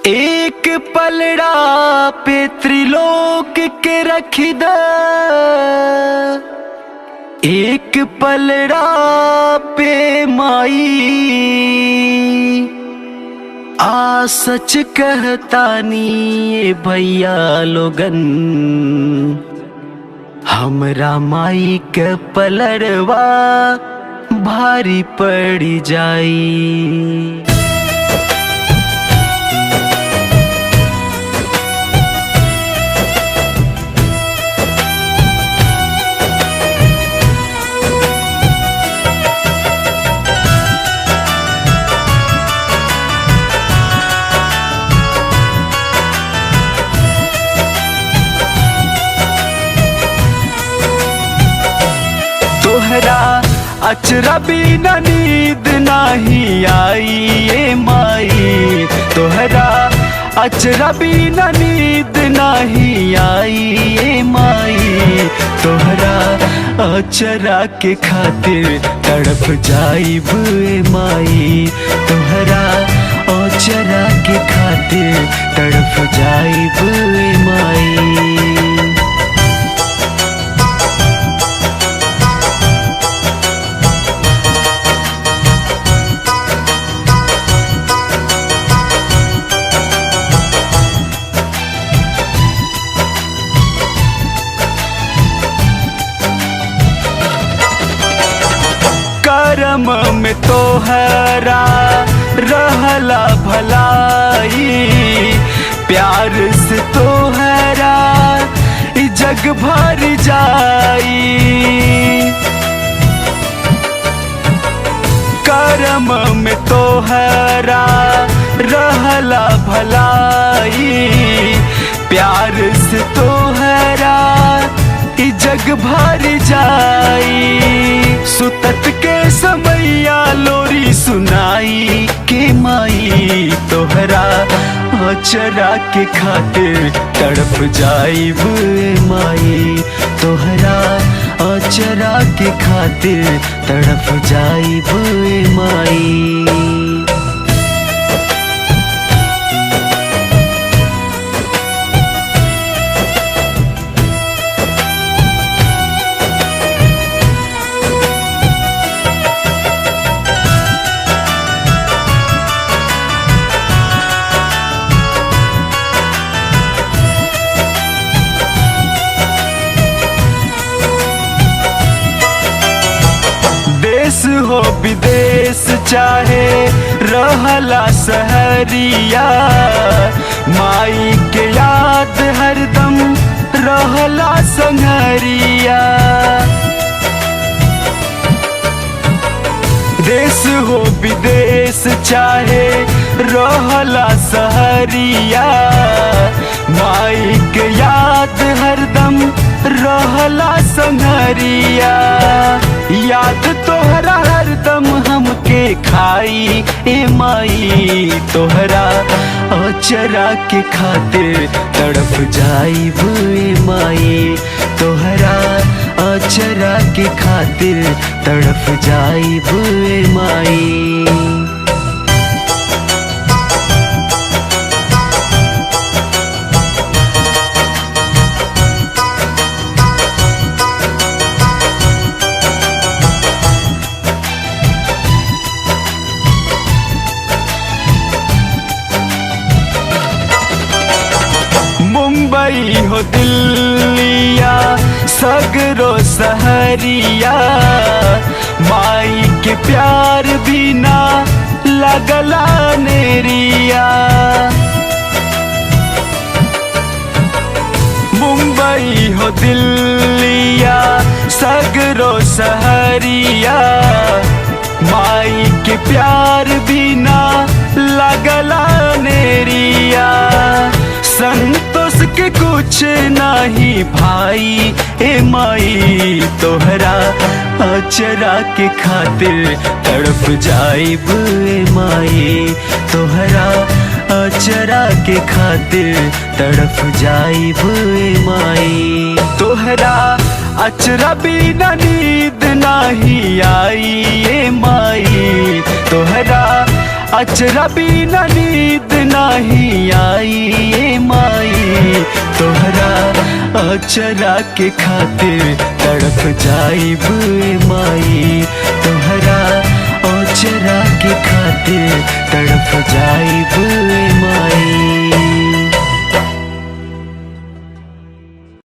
एक पलड़ा पे त्रिलोक के रख द, एक पलड़ा पे माई। आ सच कहता नी ये भैया लोगन, हमरा माई के पलड़वा भारी पड़ जाई। तोहरा अचरा बिना नींद नाही आई ये माई, तोहरा अचरा बिना नींद नाही आई ये माई। तोहरा अचरा के खातिर तड़प जाइब ए माई, तोहरा अचरा के खातिर तड़प जाइब ए माई। करम में तोहरा रहला भलाई, प्यार से तोहरा जग भर जाई। करम में तोहरा रहला भलाई, प्यार से तोहरा जग भर जाई। सुतत के समैया लोरी सुनाई के माई, तोहरा अचरा के खातिर तड़प जाइब माई, तोहरा अचरा के खातिर तड़प जाइब माई। देश हो विदेश चाहे रहला सहरिया, माई के याद हरदम रहला संगरिया। देश हो विदेश चाहे रहला सहरिया, माई के याद हरदम रहला संगरिया। याद तोहरा हरदम हमके खाई ए माई, तोहरा अचरा के खातिर तड़प जाइब ए माई, तोहरा अचरा के खातिर तड़प जाइब ए माई। मुंबई हो दिल्लिया सगरो सहरिया, माई के प्यार बिना लगला नेरिया। मुंबई हो दिल्लिया सगरो सहरिया, माई के प्यार बिना लगला नेरिया। संतोष के कुछ नहीं भाई ए माई, तोहरा अचरा के खातिर तड़प जाइब ए माई, तोहरा अचरा के खातिर तड़प जाइब ए माई। तोहरा अचरा बिना नींद नाही आई ये माई, तोहरा अचरा बिना नींद नहीं आई ये माई, तोहरा अचरा के खातिर तड़प जाइब माई, तोहरा अचरा के खातिर तड़प जाइब माई।